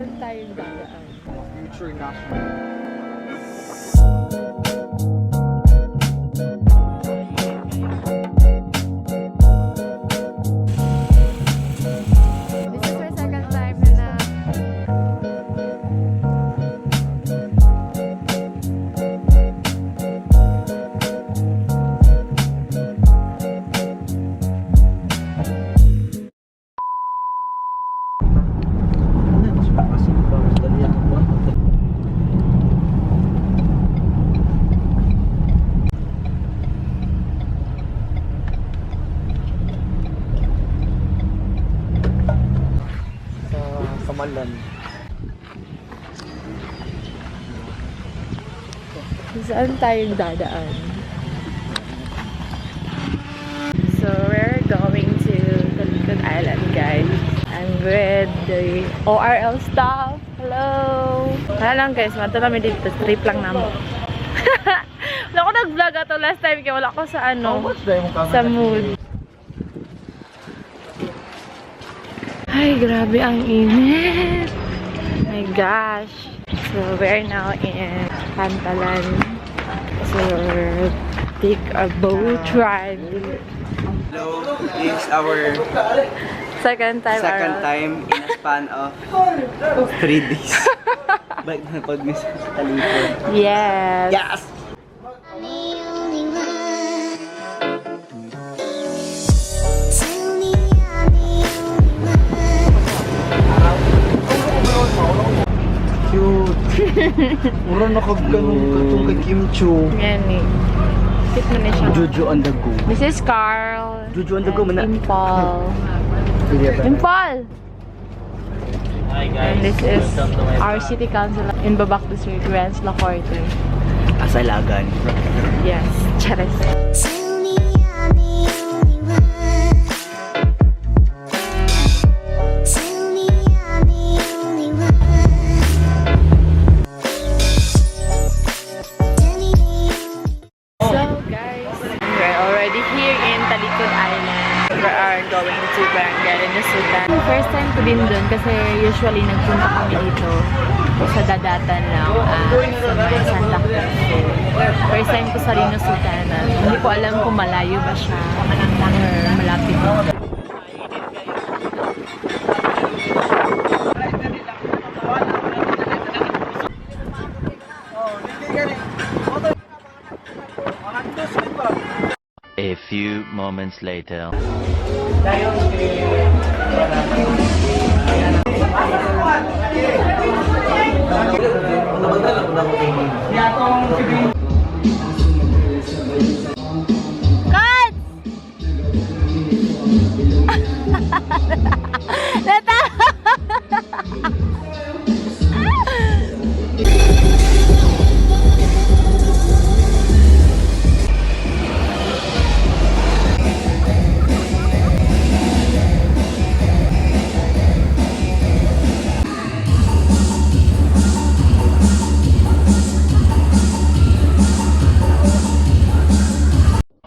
Saan tayo dadaan? Future national. This is my second time na Sa Malan. saan tayo dadaan? So we're going to Talikod Island, guys. I'm with the ORL staff. Hello! Wala lang guys, mato namin dito. Trip lang naman. Wala ko nag-vlog ato last time kaya wala ko sa ano, sa mood. Ay, grabe ang init. My gosh. So we're now in Pantalan. So we're take a boat ride. Hello, this is our Second time time in a span of 3 days. Balik na pag-miss sa Talikod. Yes. Yes! Cute! Mura na katong kay Kim Cho. Yan eh. Cute mo na siya. Jojo on the go. This is Carl. Jojo on the go, mana? Dimple. Dimple! Hi guys, And this is welcome to my our vlog. city council in Babac District, Renz Lacorte. Asalagan. Yes. Charis. So guys, we're already here in Talikod Island. We are going to Barangay Lenusutan. First time ko din dun kasi usually nagpunta kami dito sa dadatan lang sa may Santa Cruz. So, first time ko sa Lenusutan. Hindi ko alam kung malayo ba siya or malapit mo. A few moments later. Cut!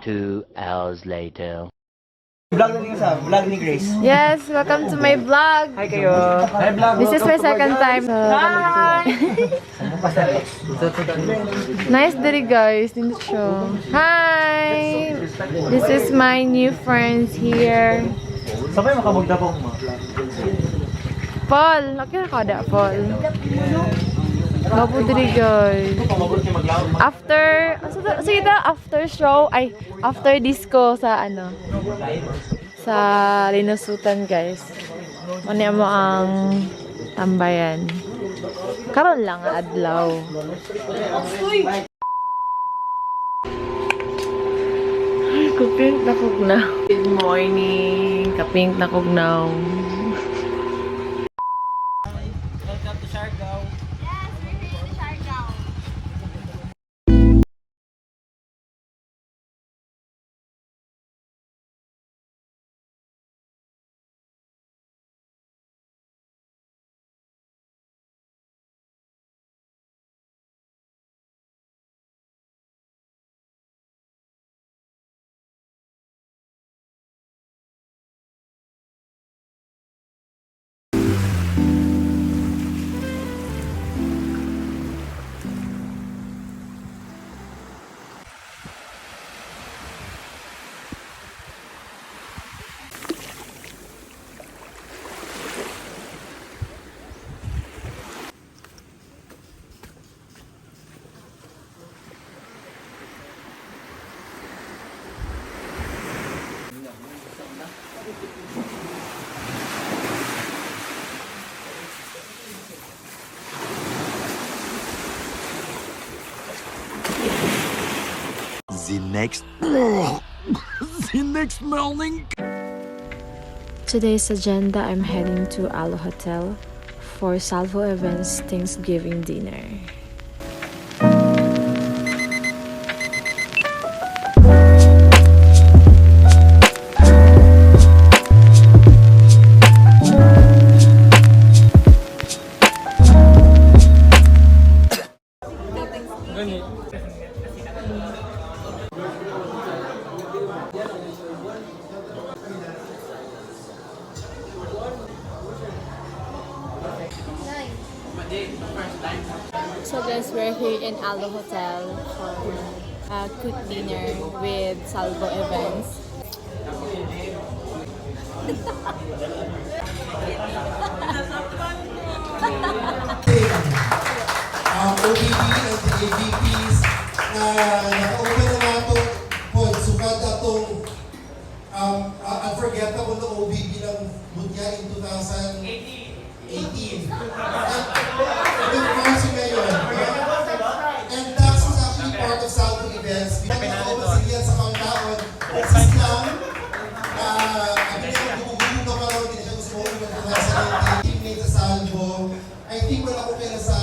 Two hours later. Vlog na niyo sa vlog ni Grace. Yes, welcome to my vlog. Hi kayo. Hi vlog. This is my second time. Nice day guys. Dito siya. Hi! This is my new friends here. Sabay makamagdabong mo. Paul, nakita ka da, Paul. Gapo diri guys. After, sige na, after show, ay, after disco sa ano, sa Lenusutan guys. Ano mo ang tambayan. Karon lang adlaw. Ay, kapink na kugnaw. Good morning. Kapink na kugnaw. Welcome to Siargao. next morning. Today's agenda, I'm heading to Alo Hotel for Salvo Events Thanksgiving dinner. So guys, we're here in Alo Hotel for a quick dinner with Salvo Events. OBP and the AVPs na naka-open na nga itong pod. Sukad na itong unforgettable na OBP ng Mutya in 2018. Ang kasi ngayon. And Dax was actually part of Salvo Events. Pinag-nakaupan sila sa kauntaon. Exist lang. Abi na yung bububog na karoon. Hindi na siya gusto mo ng 2019. Teammate sa Salvo. I think wala ko kaya sa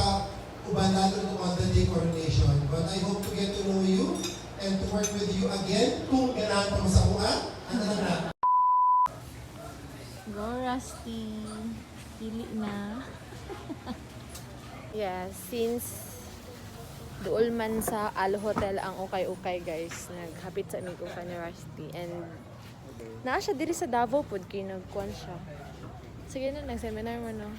uban natin on the day coronation. But I hope to get to know you and to work with you again. Kung ganahan pa mo sa kuha, ano na. Go Rusty! Pili na. Yeah, since dool man sa Alo Hotel ang ukay-ukay guys, naghapit sa aming ukay ni Rusty. And naa siya diri sa Davao pod kay nagkuan siya. Sige na, nag-seminar mo no.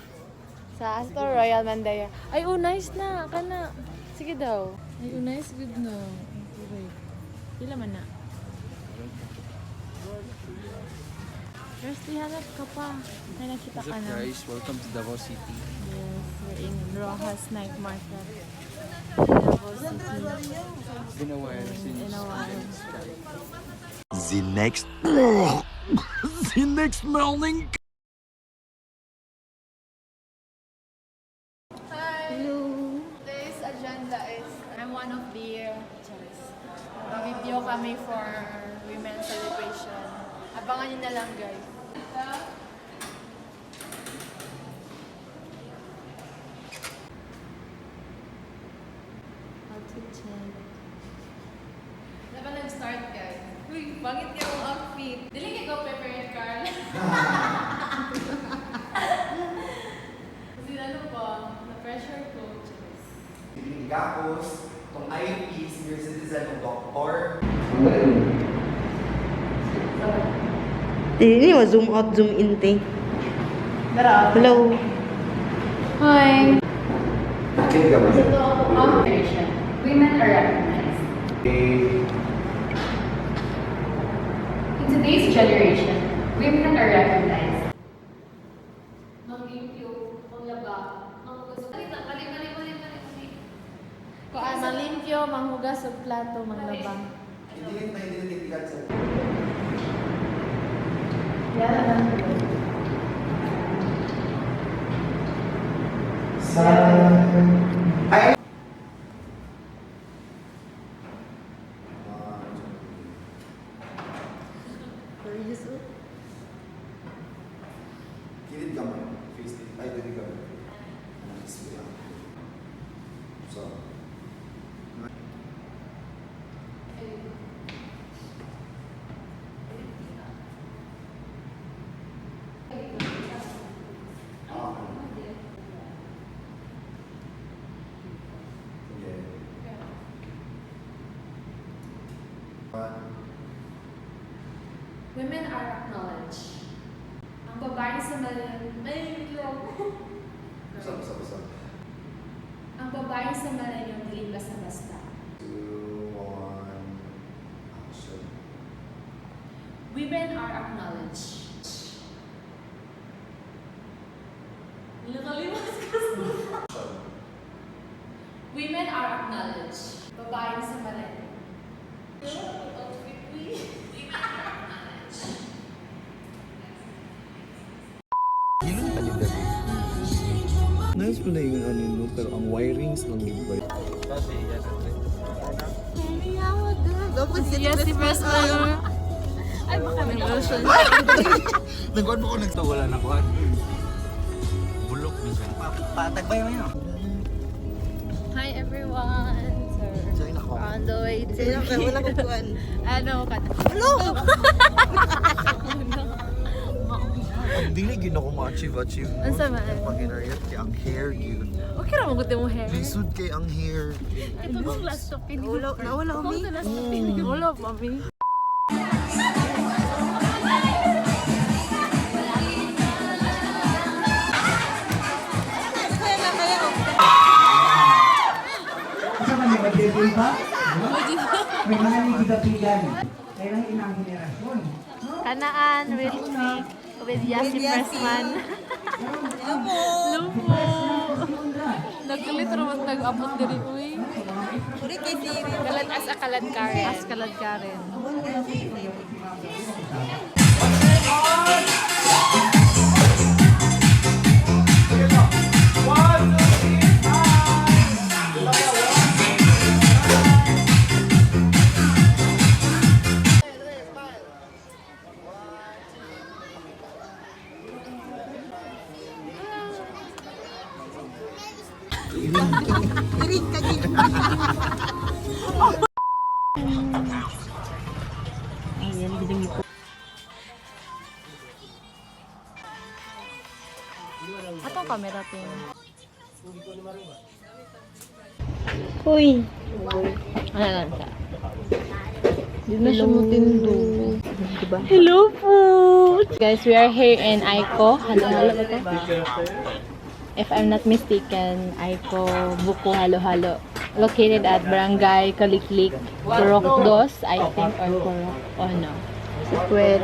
Sa Astor Royal Mandaya. Ay, oh, nice na. Kana. Sige daw. Ay, oh, nice. Good no. Okay. Pila man na. Rusty, hanap ka pa. May nakita ka na. Welcome to Davao City. Yes, we're in Rojas Night Market. Davao City. Been a while In a while. The next morning. Hello. Today's agenda is I'm one of the video kami for women's celebration. Abangan nyo na lang guys. How to check. Na ba nag-start guys? Uy, bakit ka mong outfit? Dili ka go prepare Carl. Kasi ano ba? Na-pressure ko. Gapos, itong IUP, senior citizen, itong doktor. Ini mo zoom out, zoom in te. Hello. Hi. Okay, ka ba? Women are recognized. In today's generation, women are recognized. Manglimpyo, manglaba, manghugas. Kuan malimpyo, manghugas og plato, manglaba. Hindi nitigan sa... Sa... Ay! Kilid ka mo. Face it. Ay, dili ka mo. So... Women are acknowledged. Ang babae sa Basta. Ang babae sa malayong dili basta-basta. 2, 1, action. Women are acknowledged. Nakalimutan ko sa... Women are acknowledged. Babae sa malayong. Outfit please. Nice pala yung ano yun, pero ang wirings lang yung ba? Baby, I would do Yes, si Best Ay, baka may version. Nagkuhan mo ko nagtawala na kuhan. Bulok minsan. Patagbay mo yun. Hi everyone! So, we're on the way to... Wala ko kuhan. Ano ka? Hindi na gina ko ma-achieve. Ang sama. Pag inariat kay ang hair yun. Okay ra maguti mo hair. Lisod kay ang hair. Ito bang last stop in Nawala ko, Mi. last stop in Wala, mami. Sa kanya, mag-debut ba? May mga nagsigapigan. Kaya lang inang henerasyon. Kanaan, with Nick, with Yasi Pressman. Lupo! Nagkalit naman nag-abot diri, uy. Kalat as a kalad Karen. As kalad Karen. Atong camera pin. Uy. Ano lang siya? Hindi na siya matindo. Diba? Hello po! Guys, we are here in Aiko. Halo-halo ba ito? If I'm not mistaken, Aiko Buko Halo-halo. Located at Barangay Kaliklik, Purok 2, I think, or Purok, oh no. Secret.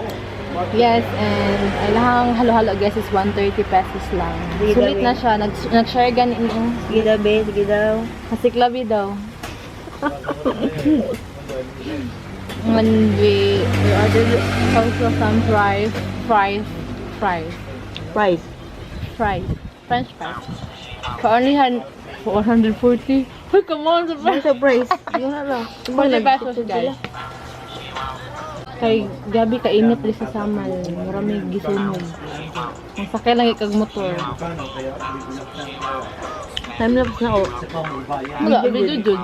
Yes, and ay lahang halo-halo guys is 130 pesos lang. Sige, Sulit David. na siya. Nag-share ganin yung Sige daw, be. Sige daw. Kasiklabi daw. And we ordered also some fries. Price. French fries. For only 440. Uy, come on, Ang surprise. Yun na lang. 40 pesos guys. Kay gabi kainit rin sa samal. Marami gisunog. Ang sakay lang ikag motor. Time lapse na ako. Wala, video jud.